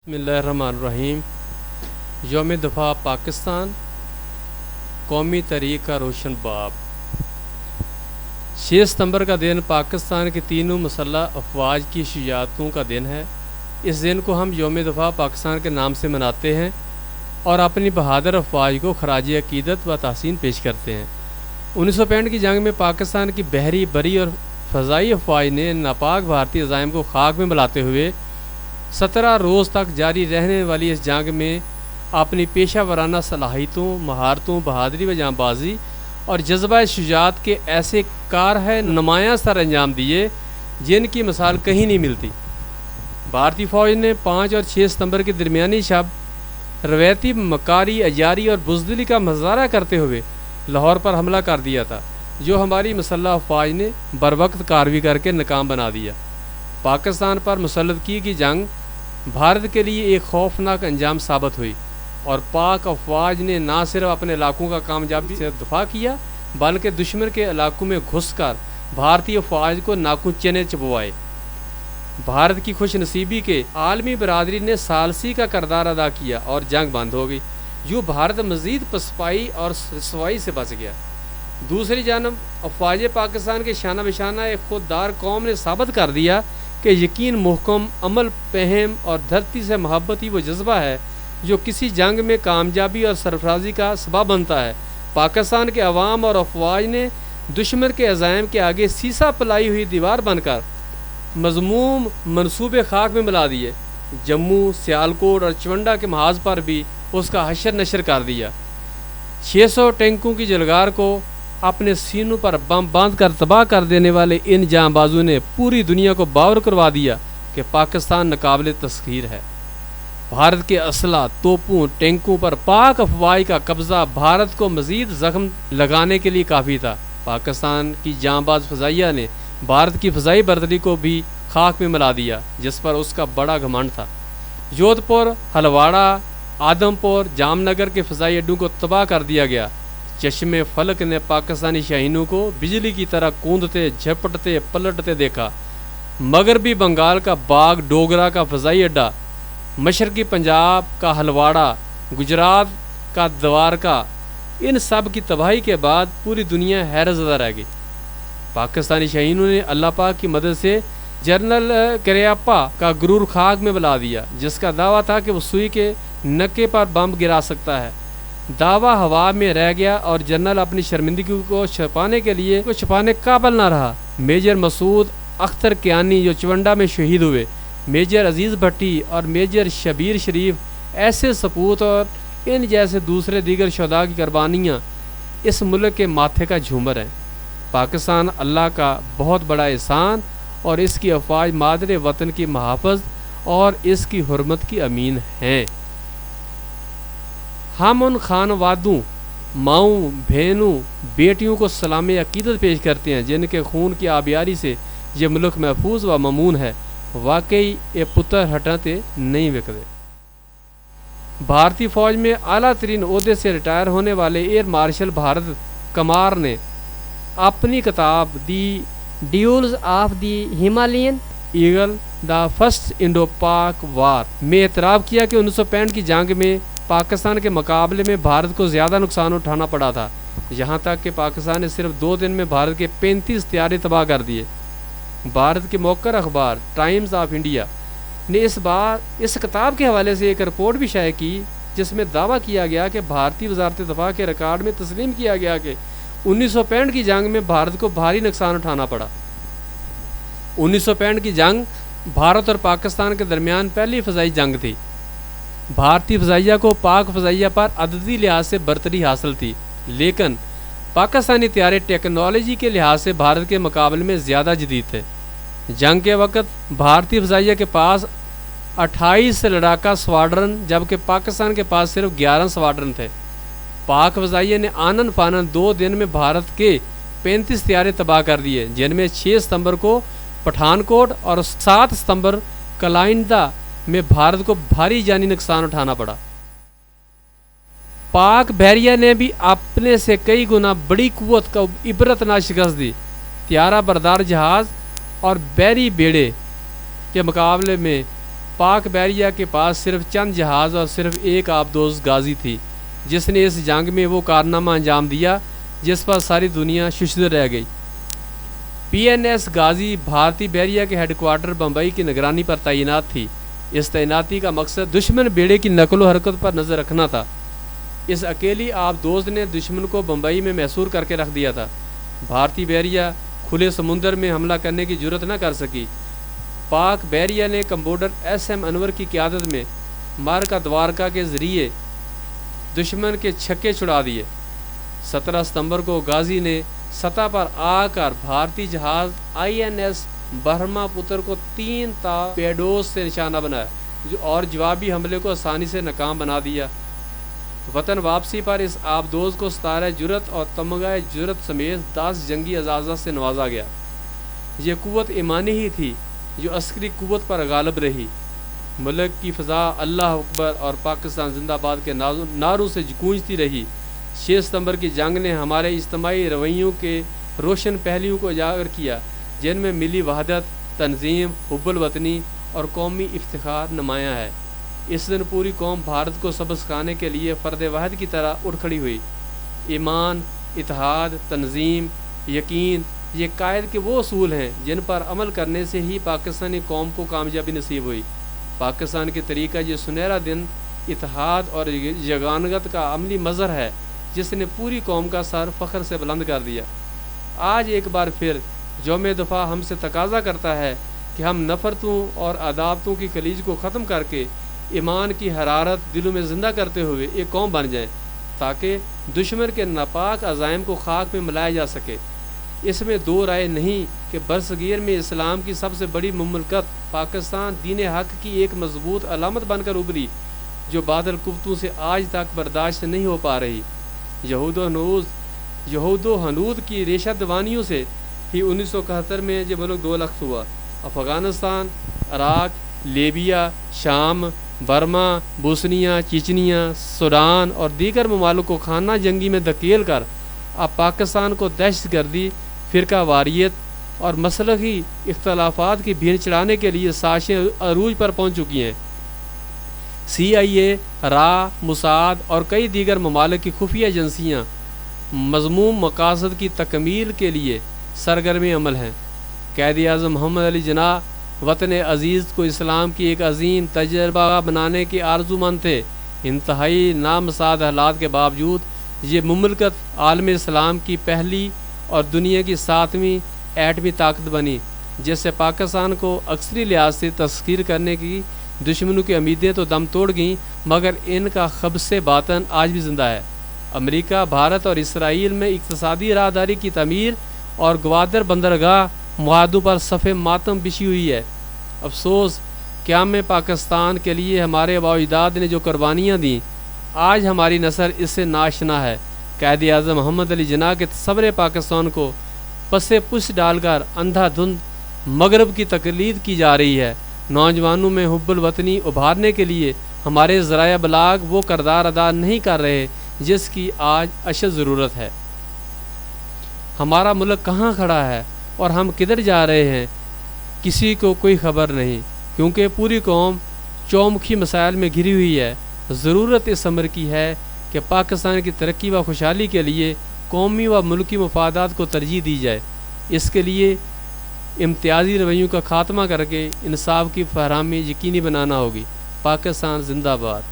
बिस्मिल्लाहिर्रहमानिर्रहीम। यौम दफ़ा पाकिस्तान, कौमी तहरीक का रोशन बाब। 6 सितंबर का दिन पाकिस्तान की तीनों मुसल्लह अफवाज की शुजाअतों का दिन है। इस दिन को हम यौम दफ़ा पाकिस्तान के नाम से मनाते हैं और अपनी बहादुर अफवाज को खराज अकीदत व तहसीन पेश करते हैं। 1965 की जंग में पाकिस्तान की बहरी, बरी और फ़ज़ाई अफवाज ने नापाक भारतीय अज़ाइम को खाक में मिलाते हुए 17 रोज़ तक जारी रहने वाली इस जंग में अपनी पेशा वराना सलाहियतों, महारतों, बहादरी व जांबाजी और जज्बा शुजाअत के ऐसे कार है नुमायाँ सर अंजाम दिए जिनकी मिसाल कहीं नहीं मिलती। भारतीय फ़ौज ने 5 और 6 सितंबर के दरमियानी शब रवैती मकारी, अयारी और बुज़दिली का मुजाहरा करते हुए लाहौर पर हमला कर दिया था, जो हमारी मुसल्लह अफवाज ने बरवक्त कार्रवाई करके नाकाम बना दिया। पाकिस्तान पर मुसल्लत की गई जंग भारत के लिए एक खौफनाक अंजाम साबित हुई और पाक अफवाज ने न सिर्फ अपने इलाकों का कामयाबी से दफा किया, बल्कि दुश्मन के इलाकों में घुसकर भारतीय अफवाज को नाखून चने चबवाए। भारत की खुश नसीबी के आलमी बरादरी ने सालसी का किरदार अदा किया और जंग बंद हो गई। यूँ भारत मज़ीद पसपाई और रसवाई से बच गया। दूसरी जानब अफवाज पाकिस्तान के शाना बशाना एक खुददार कौम ने साबित कर दिया कि यकीन, मुहकम अमल, पहम और धरती से मोहब्बत ही वो जज्बा है जो किसी जंग में कामयाबी और सरफराजी का सबब बनता है। पाकिस्तान के अवाम और अफवाज ने दुश्मन के अज़ाइम के आगे सीसा पलाई हुई दीवार बनकर मज़मूम मनसूबे खाक में मिला दिए। जम्मू, सियालकोट और चवंडा के महाज पर भी उसका हशर नशर कर दिया। 600 टैंकों की जलगार को अपने सीनों पर बम बांध कर तबाह कर देने वाले इन जांबाजों ने पूरी दुनिया को बावर करवा दिया कि पाकिस्तान नाकाबिले तस्खीर है। भारत के असला, तोपों, टैंकों पर पाक अफवाज का कब्ज़ा भारत को मज़ीद ज़ख्म लगाने के लिए काफ़ी था। पाकिस्तान की जांबाज फ़ज़ाइया ने भारत की फ़ज़ाई बरदरी को भी खाक में मिला दिया, जिस पर उसका बड़ा घमंड था। जोधपुर, हलवाड़ा, आदमपुर, जामनगर के फ़ज़ाई अड्डों को तबाह कर दिया गया। चश्मे फलक ने पाकिस्तानी शाहीनों को बिजली की तरह कूदते, झपटते, पलटते देखा। मगरबी बंगाल का बाग डोगरा का फ़ज़ाई अड्डा, मशरक़ी पंजाब का हलवाड़ा, गुजरात का द्वारका, इन सब की तबाही के बाद पूरी दुनिया हैरत ज़दा रह गई। पाकिस्तानी शाहीनों ने अल्लाह पाक की मदद से जनरल करियप्पा का गुरूर खाक में मिला दिया, जिसका दावा था कि वो सुई के नक्के पर बम गिरा सकता है। दावा हवा में रह गया और जनरल अपनी शर्मिंदगी को छुपाने काबिल न रहा। मेजर मसूद अख्तर कियानी जो चवंडा में शहीद हुए, मेजर अजीज़ भट्टी और मेजर शबीर शरीफ ऐसे सपूत और इन जैसे दूसरे दीगर शुहदा की कुर्बानियाँ इस मुल्क के माथे का झूमर हैं। पाकिस्तान अल्लाह का बहुत बड़ा एहसान और इसकी अफवाज मादरे वतन की महाफ़ज़ और इसकी हुर्मत की अमीन हैं। हम उन खानवादों, माओं, बहनों, बेटियों को सलाम अकीदत पेश करते हैं जिनके खून की आबियारी से ये मुल्क महफूज व ममून है। वाकई ये पुत्र हटाते नहीं बिकते। भारतीय फ़ौज में आला तरीन ओहदे से रिटायर होने वाले एयर मार्शल भारत कमार ने अपनी किताब the duels of the Himalayan eagle, the first Indo Pak war में एतराफ़ किया कि 1965 की जंग में पाकिस्तान के मुकाबले में भारत को ज़्यादा नुकसान उठाना पड़ा था। यहाँ तक कि पाकिस्तान ने सिर्फ 2 दिन में भारत के 35 तैयारे तबाह कर दिए। भारत के मौकर अखबार टाइम्स ऑफ इंडिया ने इस किताब के हवाले से एक रिपोर्ट भी शाये की, जिसमें दावा किया गया कि भारतीय वज़ारत दफ़ा के रिकॉर्ड में तस्लीम किया गया कि 1965 की जंग में भारत को भारी नुकसान उठाना पड़ा। 1965 की जंग भारत और पाकिस्तान के दरमियान पहली फ़ज़ाई जंग थी। भारतीय फ़ज़ाइया को पाक फ़ज़ाइया पर अददी लिहाज से बरतरी हासिल थी, लेकिन पाकिस्तानी तैयारे टेक्नोलॉजी के लिहाज से भारत के मुकाबले में ज़्यादा जदीद थे। जंग के वक़्त भारतीय फ़ज़ाइया के पास 28 लड़ाका स्क्वाड्रन जबकि पाकिस्तान के पास सिर्फ 11 स्क्वाड्रन थे। पाक फ़ज़ाइया ने आनन फानन 2 दिन में भारत के 35 तैयारे तबाह कर दिए, जिनमें 6 सितंबर को पठानकोट और 7 सितंबर कलाइंदा में भारत को भारी जानी नुकसान उठाना पड़ा। पाक बहरिया ने भी अपने से कई गुना बड़ी कुव्वत का इबरतनाक शिकस्त दी। त्यारा बरदार जहाज़ और बहरी बेड़े के मुकाबले में پاک بحریہ کے پاس صرف چند جہاز اور صرف ایک آبدوز غازی تھی جس نے اس جنگ میں وہ کارنامہ انجام دیا جس پر ساری دنیا ششدر رہ گئی۔ پی این ایس غازی بھارتی بحریہ کے ہیڈ کوارٹر بمبئی کی نگرانی پر تعینات تھی۔ اس تعیناتی کا مقصد دشمن بیڑے کی نقل و حرکت پر نظر رکھنا تھا۔ اس اکیلی آبدوز نے دشمن کو بمبئی میں محصور کر کے رکھ دیا تھا۔ بھارتی بحریہ کھلے سمندر میں حملہ کرنے کی جرت نہ کر سکی۔ پاک بحریہ نے کمبوڈر ایس ایم انور کی قیادت میں مارکا دوارکا کے ذریعے دشمن کے چھکے چھڑا دیے۔ 17 ستمبر کو غازی نے سطح پر آ کر بھارتی جہاز آئی این ایس برہما پتر کو 3 ٹارپیڈوز سے نشانہ بنایا اور جوابی حملے کو آسانی سے ناکام بنا دیا۔ وطن واپسی پر اس آبدوز کو ستارہ جرت اور تمغہ جرت سمیت 10 جنگی اعزازات سے نوازا گیا۔ یہ قوت ایمانی ہی تھی جو عسکری قوت پر غالب رہی۔ ملک کی فضا اللہ اکبر اور پاکستان زندہ باد کے نعروں سے گونجتی رہی۔ 6 ستمبر کی جنگ نے ہمارے اجتماعی رویوں کے روشن پہلوؤں کو اجاگر کیا جن میں ملی وحدت، تنظیم، حب الوطنی اور قومی افتخار نمایاں ہے۔ اس دن پوری قوم بھارت کو سبق سکھانے کے لیے فرد واحد کی طرح اٹھ کھڑی ہوئی۔ ایمان، اتحاد، تنظیم، یقین یہ قائد کے وہ اصول ہیں جن پر عمل کرنے سے ہی پاکستانی قوم کو کامیابی نصیب ہوئی۔ پاکستان کے طریقہ یہ سنہرا دن اتحاد اور یگانگت کا عملی مظہر ہے جس نے پوری قوم کا سر فخر سے بلند کر دیا۔ آج ایک بار پھر یوم دفاع ہم سے تقاضا کرتا ہے کہ ہم نفرتوں اور عداوتوں کی خلیج کو ختم کر کے ایمان کی حرارت دلوں میں زندہ کرتے ہوئے ایک قوم بن جائیں تاکہ دشمن کے ناپاک عزائم کو خاک میں ملایا جا سکے۔ اس میں دو رائے نہیں کہ برصغیر میں اسلام کی سب سے بڑی مملکت پاکستان دین حق کی ایک مضبوط علامت بن کر ابھری جو بادل کفتوں سے آج تک برداشت نہیں ہو پا رہی۔ یہود و ہنود کی ریشہ دوانیوں سے ہی 1971 میں یہ ملک 2 لخت ہوا۔ افغانستان، عراق، لیبیا، شام، برما، بوسنیا، چچنیا، سوڈان اور دیگر ممالک کو خانہ جنگی میں دھکیل کر اب پاکستان کو دہشت گردی، فرقہ واریت اور مسلکی اختلافات کی بھین چڑھانے کے لیے سازشیں عروج پر پہنچ چکی ہیں۔ CIA، را، موساد اور کئی دیگر ممالک کی خفیہ ایجنسیاں مذموم مقاصد کی تکمیل کے لیے سرگرم عمل ہیں۔ قائد اعظم محمد علی جناح وطن عزیز کو اسلام کی ایک عظیم تجربہ بنانے کے آرزومند تھے۔ انتہائی نامساعد حالات کے باوجود یہ مملکت عالم اسلام کی پہلی اور دنیا کی 7ویں ایٹمی طاقت بنی جس سے پاکستان کو عسکری لحاظ سے تسخیر کرنے کی دشمنوں کی امیدیں تو دم توڑ گئیں مگر ان کا خبث باطن آج بھی زندہ ہے۔ امریکہ، بھارت اور اسرائیل میں اقتصادی راہداری کی تعمیر اور گوادر بندرگاہ معاہدوں پر صف ماتم بچھی ہوئی ہے۔ افسوس قیام پاکستان کے لیے ہمارے آباء و اجداد نے جو قربانیاں دیں آج ہماری نسل اس سے ناآشنا ہے۔ قائد اعظم محمد علی جناح کے تصور پاکستان کو پس پش ڈال کر اندھا دھند مغرب کی تقلید کی جا رہی ہے۔ نوجوانوں میں حب الوطنی ابھارنے کے لیے ہمارے ذرائع ابلاغ وہ کردار ادا نہیں کر رہے جس کی آج اشد ضرورت ہے۔ ہمارا ملک کہاں کھڑا ہے اور ہم کدھر جا رہے ہیں کسی کو کوئی خبر نہیں کیونکہ پوری قوم چومکھی مسائل میں گھری ہوئی ہے۔ ضرورت اس امر کی ہے کہ پاکستان کی ترقی و خوشحالی کے لیے قومی و ملکی مفادات کو ترجیح دی جائے۔ اس کے لیے امتیازی رویوں کا خاتمہ کر کے انصاف کی فراہمی یقینی بنانا ہوگی۔ پاکستان زندہ باد۔